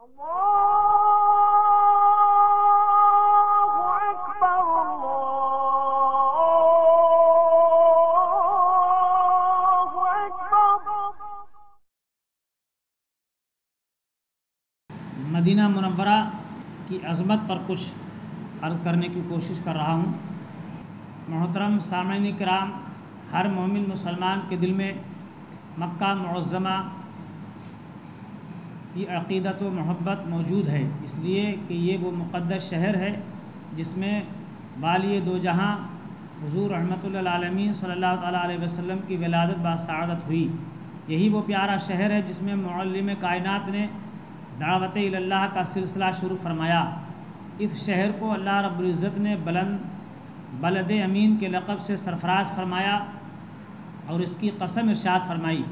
مدینہ منورہ کی عظمت پر کچھ عرض کرنے کی کوشش کر رہا ہوں۔ محترم سامعین کرام، ہر مومن مسلمان کے دل میں مکہ معظمہ کی عقیدت و محبت موجود ہے، اس لیے کہ یہ وہ مقدس شہر ہے جس میں والی دو جہاں حضور رحمۃ للعالمین صلی اللہ تعالیٰ علیہ وسلم کی ولادت باسعادت ہوئی۔ یہی وہ پیارا شہر ہے جس میں معلم کائنات نے دعوت اللہ کا سلسلہ شروع فرمایا۔ اس شہر کو اللہ رب العزت نے بلد امین کے لقب سے سرفراز فرمایا اور اس کی قسم ارشاد فرمائی۔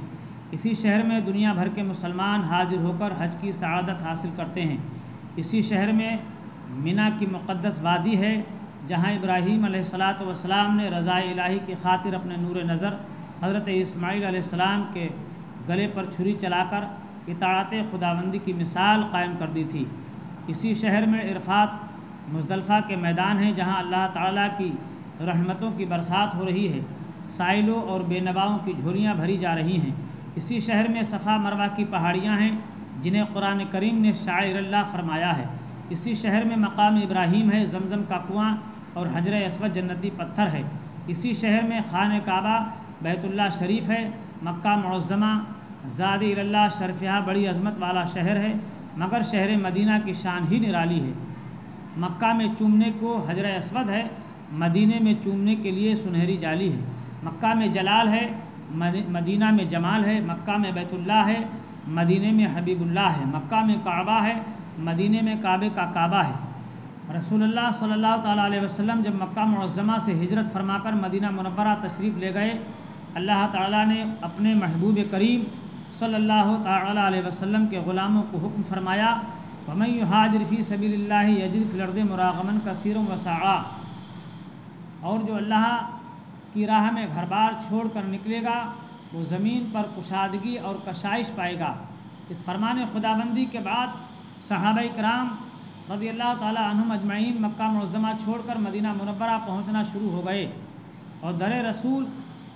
اسی شہر میں دنیا بھر کے مسلمان حاضر ہو کر حج کی سعادت حاصل کرتے ہیں۔ اسی شہر میں منی کی مقدس وادی ہے جہاں ابراہیم علیہ السلام نے رضا الہی کی خاطر اپنے نور نظر حضرت اسماعیل علیہ السلام کے گلے پر چھری چلا کر اطاعت خداوندی کی مثال قائم کر دی تھی۔ اسی شہر میں عرفات مزدلفہ کے میدان ہیں جہاں اللہ تعالیٰ کی رحمتوں کی برسات ہو رہی ہے، سائلوں اور بے نواؤں کی جھولیاں بھری جا رہی ہیں۔ اسی شہر میں صفا مروہ کی پہاڑیاں ہیں جنہیں قرآن کریم نے شاعر اللہ فرمایا ہے۔ اسی شہر میں مقام ابراہیم ہے، زمزم کا کنواں اور حجر اسود جنتی پتھر ہے۔ اسی شہر میں خانہ کعبہ بیت اللہ شریف ہے۔ مکہ معظمہ زاد اللہ شرفیہ بڑی عظمت والا شہر ہے، مگر شہر مدینہ کی شان ہی نرالی ہے۔ مکہ میں چومنے کو حجر اسود ہے، مدینہ میں چومنے کے لیے سنہری جالی ہے۔ مکہ میں جلال ہے، مدینہ میں جمال ہے۔ مکہ میں بیت اللہ ہے، مدینہ میں حبیب اللہ ہے۔ مکہ میں کعبہ ہے، مدینہ میں کعبے کا کعبہ ہے۔ رسول اللہ صلی اللہ تعالیٰ علیہ وسلم جب مکہ معظمہ سے ہجرت فرما کر مدینہ منورہ تشریف لے گئے، اللہ تعالیٰ نے اپنے محبوب کریم صلی اللہ تعالیٰ علیہ وسلم کے غلاموں کو حکم فرمایا، وَمَن يُهَاجِرْ فِي سَبِيلِ اللَّهِ يَجِدْ فِي الْأَرْضِ مُرَاغَمًا كَثِيرًا وَسَعًا، اور جو اللہ کی راہ میں گھر بار چھوڑ کر نکلے گا وہ زمین پر کشادگی اور کشائش پائے گا۔ اس فرمان خداوندی کے بعد صحابہ کرام رضی اللہ تعالیٰ عنہم اجمعین مکہ معظمہ چھوڑ کر مدینہ منورہ پہنچنا شروع ہو گئے، اور در رسول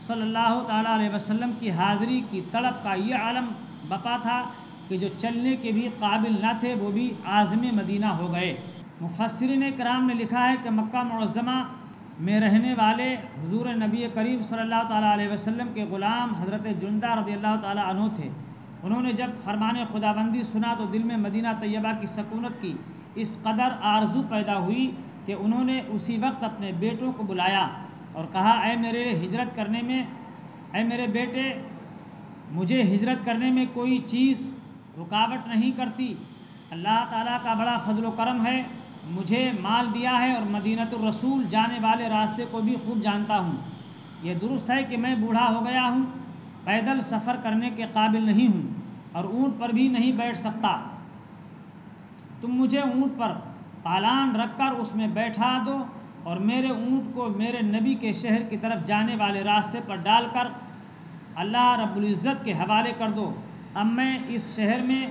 صلی اللہ تعالیٰ علیہ وسلم کی حاضری کی طلب کا یہ عالم بپا تھا کہ جو چلنے کے بھی قابل نہ تھے وہ بھی عازم مدینہ ہو گئے۔ مفسرین کرام نے لکھا ہے کہ مکہ معظمہ میں رہنے والے حضور نبی کریم صلی اللہ تعالیٰ علیہ وسلم کے غلام حضرت جندہ رضی اللہ تعالیٰ عنہ تھے۔ انہوں نے جب فرمان خداوندی سنا تو دل میں مدینہ طیبہ کی سکونت کی اس قدر آرزو پیدا ہوئی کہ انہوں نے اسی وقت اپنے بیٹوں کو بلایا اور کہا، اے میرے بیٹے، مجھے ہجرت کرنے میں کوئی چیز رکاوٹ نہیں کرتی۔ اللہ تعالیٰ کا بڑا فضل و کرم ہے، مجھے مال دیا ہے اور مدینۃ الرسول جانے والے راستے کو بھی خوب جانتا ہوں۔ یہ درست ہے کہ میں بوڑھا ہو گیا ہوں، پیدل سفر کرنے کے قابل نہیں ہوں اور اونٹ پر بھی نہیں بیٹھ سکتا۔ تم مجھے اونٹ پر پالان رکھ کر اس میں بیٹھا دو اور میرے اونٹ کو میرے نبی کے شہر کی طرف جانے والے راستے پر ڈال کر اللہ رب العزت کے حوالے کر دو۔ اب میں اس شہر میں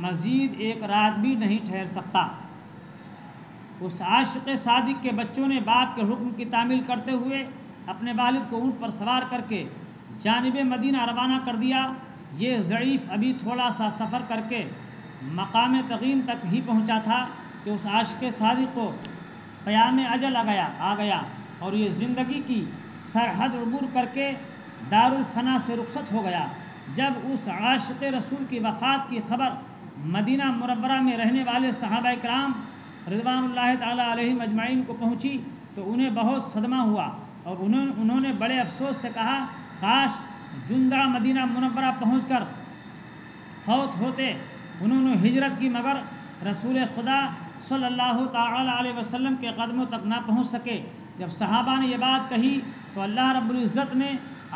مزید ایک رات بھی نہیں ٹھہر سکتا۔ اس عاشق صادق کے بچوں نے باپ کے حکم کی تعمیل کرتے ہوئے اپنے والد کو اونٹ پر سوار کر کے جانب مدینہ روانہ کر دیا۔ یہ ضعیف ابھی تھوڑا سا سفر کر کے مقام تقیم تک ہی پہنچا تھا کہ اس عاشق صادق کو قیام اجل آ گیا اور یہ زندگی کی سرحد عبور کر کے دار الفنا سے رخصت ہو گیا۔ جب اس عاشق رسول کی وفات کی خبر مدینہ منورہ میں رہنے والے صحابہ کرام رضوان اللہ تعالیٰ علیہم اجمعین کو پہنچی تو انہیں بہت صدمہ ہوا اور انہوں نے بڑے افسوس سے کہا، کاش جندہ مدینہ منورہ پہنچ کر فوت ہوتے۔ انہوں نے ہجرت کی مگر رسول خدا صلی اللہ تعالیٰ علیہ وسلم کے قدموں تک نہ پہنچ سکے۔ جب صحابہ نے یہ بات کہی تو اللہ رب العزت نے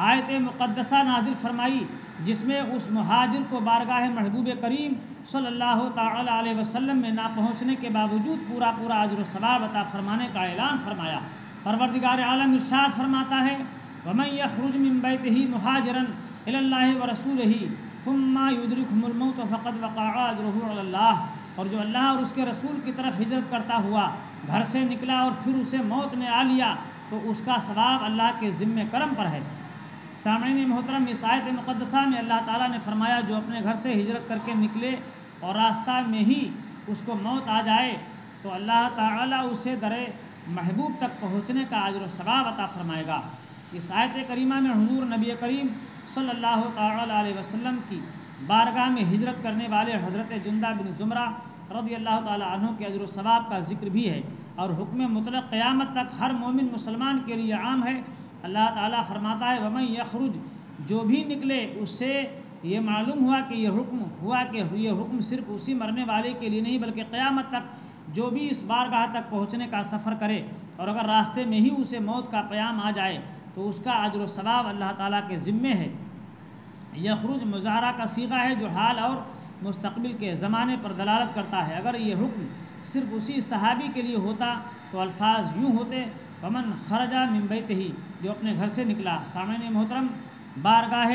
آیت مقدسہ نازل فرمائی جس میں اس مہاجر کو بارگاہ محبوب کریم صلی اللہ تعالیٰ علیہ وسلم میں نہ پہنچنے کے باوجود پورا اجر و ثواب عطا فرمانے کا اعلان فرمایا۔ پروردگار عالم ارشاد فرماتا ہے، وَمَن يَخْرُجْ مِن بَيْتِهِ مُهَاجِرًا إِلَى اللَّهِ وَرَسُولِهِ ثُمَّ يُدْرِكْهُ الْمَوْتُ فَقَدْ وَقَعَ أَجْرُهُ عَلَى اللَّهِ، اور جو اللہ اور اس کے رسول کی طرف ہجرت کرتا ہوا گھر سے نکلا اور پھر اسے موت نے آ لیا تو اس کا ثواب اللہ کے ذمہ کرم پر ہے۔ سامعین محترم، اس آیت مقدسہ میں اللہ تعالیٰ نے فرمایا جو اپنے گھر سے ہجرت کر کے نکلے اور راستہ میں ہی اس کو موت آ جائے تو اللہ تعالیٰ اسے در محبوب تک پہنچنے کا اجر و ثواب عطا فرمائے گا۔ اس آیت کریمہ میں حضور نبی کریم صلی اللہ تعالیٰ علیہ وسلم کی بارگاہ میں ہجرت کرنے والے حضرت جندہ بن زمرہ رضی اللہ تعالیٰ عنہ کے اجر و ثواب کا ذکر بھی ہے، اور حکم مطلق قیامت تک ہر مومن مسلمان کے لیے عام ہے۔ اللہ تعالیٰ فرماتا ہے وَمَن یخرج، جو بھی نکلے اس سے یہ معلوم ہوا کہ یہ حکم صرف اسی مرنے والے کے لیے نہیں بلکہ قیامت تک جو بھی اس بارگاہ تک پہنچنے کا سفر کرے اور اگر راستے میں ہی اسے موت کا پیام آ جائے تو اس کا اجر و ثواب اللہ تعالیٰ کے ذمے ہے۔ یخرج مضارع کا صیغہ ہے جو حال اور مستقبل کے زمانے پر دلالت کرتا ہے۔ اگر یہ حکم صرف اسی صحابی کے لیے ہوتا تو الفاظ یوں ہوتے ومن خرج من بیتہ، جو اپنے گھر سے نکلا۔ سامعین محترم، بارگاہ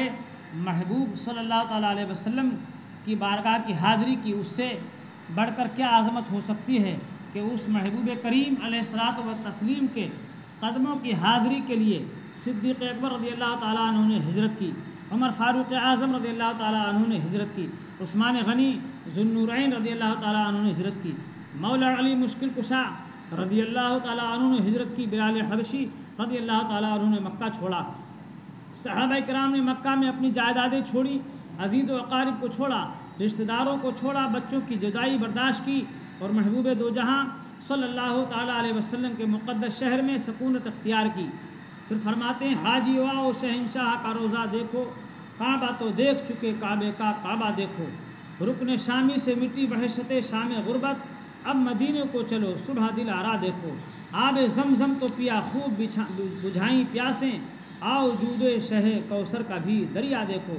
محبوب صلی اللہ تعالیٰ علیہ وسلم کی بارگاہ کی حاضری کی اس سے بڑھ کر کیا عظمت ہو سکتی ہے کہ اس محبوب کریم علیہ الصلاۃ والتسلیم کے قدموں کی حاضری کے لیے صدیق اکبر رضی اللہ تعالیٰ عنہ نے ہجرت کی، عمر فاروق اعظم رضی اللہ تعالیٰ عنہ نے ہجرت کی، عثمان غنی ذو النورین رضی اللہ تعالیٰ عنہ نے ہجرت کی، مولا علی مشکل کشا رضی اللہ تعالیٰ عنہ نے ہجرت کی، بلال حبشی رضی اللہ تعالیٰ عنہ نے مکہ چھوڑا، صحابہ کرام نے مکہ میں اپنی جائیدادیں چھوڑی، عزیز و اقارب کو چھوڑا، رشتہ داروں کو چھوڑا، بچوں کی جدائی برداشت کی اور محبوب دو جہاں صلی اللہ تعالیٰ علیہ وسلم کے مقدس شہر میں سکونت اختیار کی۔ پھر فرماتے ہیں حاجی آؤ شہنشاہ کا روزہ دیکھو، کعبہ تو دیکھ چکے کعبے کا کعبہ دیکھو، رکن شامی سے مٹی وحشت شام غربت، اب مدینے کو چلو صبح دل آرا دیکھو، آب زمزم تو پیا خوب بجھائیں پیاسیں، آؤ جود شہ کوثر کا بھی دریا دیکھو،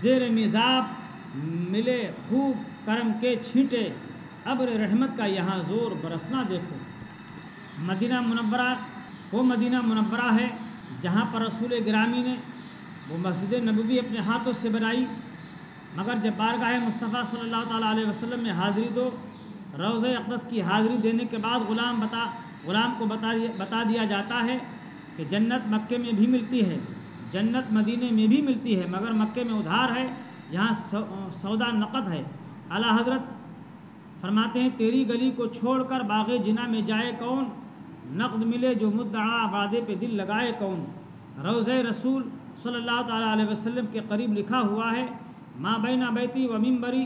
زیر میزاب ملے خوب کرم کے چھینٹے، ابر رحمت کا یہاں زور برسنا دیکھو۔ مدینہ منورہ وہ مدینہ منورہ ہے جہاں پر رسول گرامی نے وہ مسجد نبوی اپنے ہاتھوں سے بنائی، مگر جب بارگاہ مصطفیٰ صلی اللہ تعالیٰ علیہ وسلم میں حاضری دو، روضہ اقدس کی حاضری دینے کے بعد غلام کو بتا دیا جاتا ہے کہ جنت مکے میں بھی ملتی ہے، جنت مدینے میں بھی ملتی ہے، مگر مکے میں ادھار ہے، یہاں سودا نقد ہے۔ اعلیٰ حضرت فرماتے ہیں تیری گلی کو چھوڑ کر باغ جناں میں جائے کون، نقد ملے جو مدعا وعدے پہ دل لگائے کون۔ روضہ رسول صلی اللہ تعالیٰ علیہ وسلم کے قریب لکھا ہوا ہے ما بین بیتی و ممبری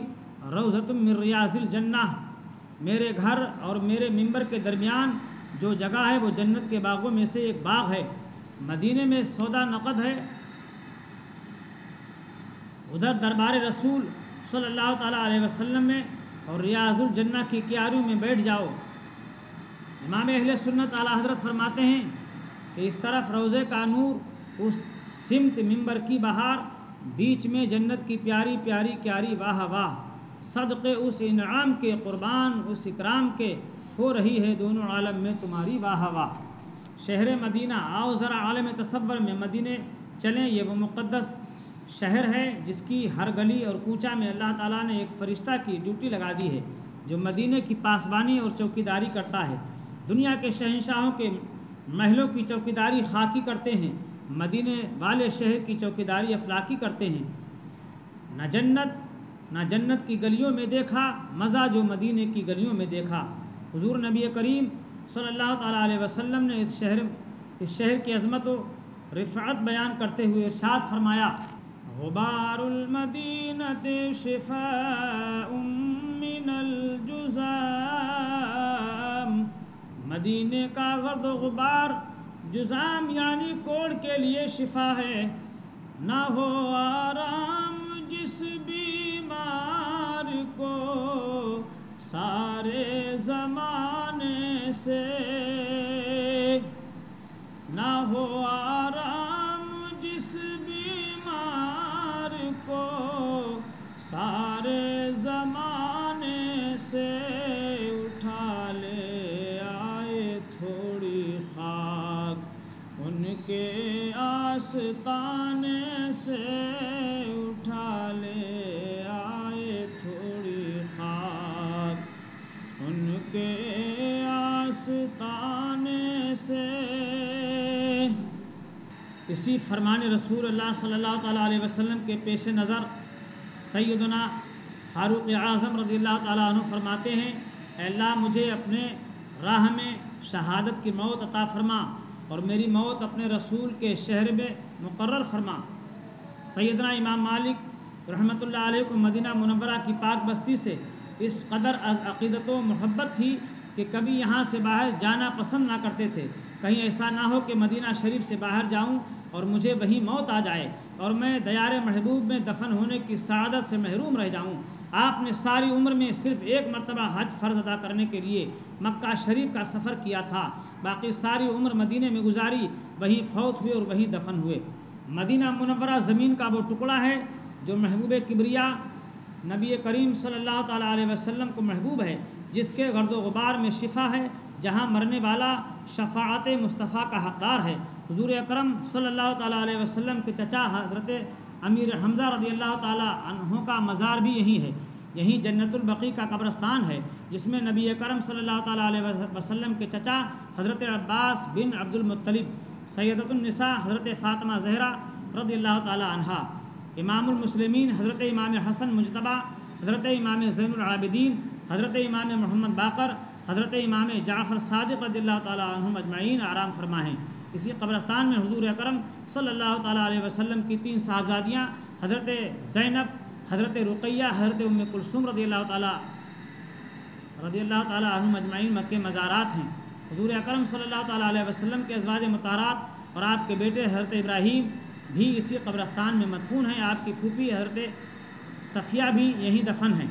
روضۃ من ریاض الجنہ، میرے گھر اور میرے ممبر کے درمیان جو جگہ ہے وہ جنت کے باغوں میں سے ایک باغ ہے۔ مدینے میں سودا نقد ہے، ادھر دربار رسول صلی اللہ تعالیٰ علیہ وسلم میں اور ریاض الجنہ کی کیاریوں میں بیٹھ جاؤ۔ امام اہل سنت اعلیٰ حضرت فرماتے ہیں کہ اس طرف روضے کا نور، اس سمت ممبر کی بہار، بیچ میں جنت کی پیاری پیاری کیاری، واہ واہ صدقے اس انعام کے قربان اس اکرام کے، ہو رہی ہے دونوں عالم میں تمہاری واہ واہ۔ شہر مدینہ، آؤ ذرا عالم تصور میں مدینے چلیں، یہ وہ مقدس شہر ہے جس کی ہر گلی اور کوچہ میں اللہ تعالیٰ نے ایک فرشتہ کی ڈیوٹی لگا دی ہے جو مدینے کی پاسبانی اور چوکیداری کرتا ہے۔ دنیا کے شہنشاہوں کے محلوں کی چوکیداری خاکی کرتے ہیں، مدینے والے شہر کی چوکیداری افلاکی کرتے ہیں۔ نہ جنت کی گلیوں میں دیکھا مزہ جو مدینے کی گلیوں میں دیکھا۔ حضور نبی کریم صلی اللہ تعالیٰ علیہ وسلم نے اس شہر کی عظمت و رفعت بیان کرتے ہوئے ارشاد فرمایا غبار المدینۃ شفاء من الجذام، مدینے کا گرد و غبار جذام یعنی کوڑ کے لیے شفا ہے۔ نہ ہو آرام جس بیمار کو سارے زمانے سے، نہ ہو آرام جس بیمار کو سارے زمانے سے، اٹھا لے آئے تھوڑی خاک ان کے آستانے سے، اٹھا لے آئے تھوڑی خاک نصیب فرمانے رسول اللہ صلی اللہ تعالیٰ علیہ وسلم کے پیش نظر سیدنا فاروق اعظم رضی اللہ تعالیٰ عنہ فرماتے ہیں، اے اللہ مجھے اپنے راہ میں شہادت کی موت عطا فرما اور میری موت اپنے رسول کے شہر میں مقرر فرما۔ سیدنا امام مالک رحمۃ اللہ علیہ کو مدینہ منورہ کی پاک بستی سے اس قدر از عقیدت و محبت تھی کہ کبھی یہاں سے باہر جانا پسند نہ کرتے تھے، کہیں ایسا نہ ہو کہ مدینہ شریف سے باہر جاؤں اور مجھے وہیں موت آ جائے اور میں دیار محبوب میں دفن ہونے کی سعادت سے محروم رہ جاؤں۔ آپ نے ساری عمر میں صرف ایک مرتبہ حج فرض ادا کرنے کے لیے مکہ شریف کا سفر کیا تھا، باقی ساری عمر مدینہ میں گزاری، وہیں فوت ہوئے اور وہیں دفن ہوئے۔ مدینہ منورہ زمین کا وہ ٹکڑا ہے جو محبوب کبریا نبی کریم صلی اللہ تعالیٰ علیہ وسلم کو محبوب ہے، جس کے گرد و غبار میں شفا ہے، جہاں مرنے والا شفاعت مصطفیٰ کا حقدار ہے۔ حضور اکرم صلی اللہ تعالیٰ علیہ وسلم کے چچا حضرت امیر حمزہ رضی اللہ تعالیٰ عنہ کا مزار بھی یہیں ہے۔ یہیں جنت البقیع کا قبرستان ہے، جس میں نبی اکرم صلی اللہ تعالیٰ علیہ وسلم کے چچا حضرت عباس بن عبد المطلب، سیدۃ النساء حضرت فاطمہ زہرا رضی اللہ تعالیٰ عنہا، امام المسلمین حضرت امام حسن مجتبی، حضرت امام زین العابدین، حضرت امام محمد باقر، حضرت امام جعفر صادق رضی اللہ تعالیٰ عنہم اجمعین آرام فرما ہیں۔ اسی قبرستان میں حضور اکرم صلی اللہ تعالیٰ علیہ وسلم کی 3 صاحبزادیاں حضرت زینب، حضرت رقیہ، حضرت ام کلثوم رضی اللہ تعالیٰ عنہم اجمعین مکہ مزارات ہیں۔ حضور اکرم صلی اللہ تعالیٰ علیہ وسلم کے ازواج مطہرات اور آپ کے بیٹے حضرت ابراہیم بھی اسی قبرستان میں مدفون ہیں۔ آپ کی پھوپھی حضرت صفیہ بھی یہیں دفن ہیں۔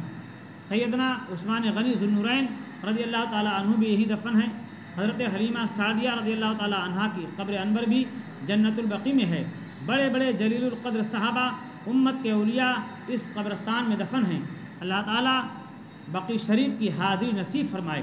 سیدنا عثمان غنی ذو النورین رضی اللہ تعالیٰ عنہ بھی یہیں دفن ہیں۔ حضرت حلیمہ سعدیہ رضی اللہ تعالیٰ عنہا کی قبر انور بھی جنت البقیع میں ہے۔ بڑے بڑے جلیل القدر صحابہ امت کے اولیاء اس قبرستان میں دفن ہیں۔ اللہ تعالیٰ بقیع شریف کی حاضری نصیب فرمائے۔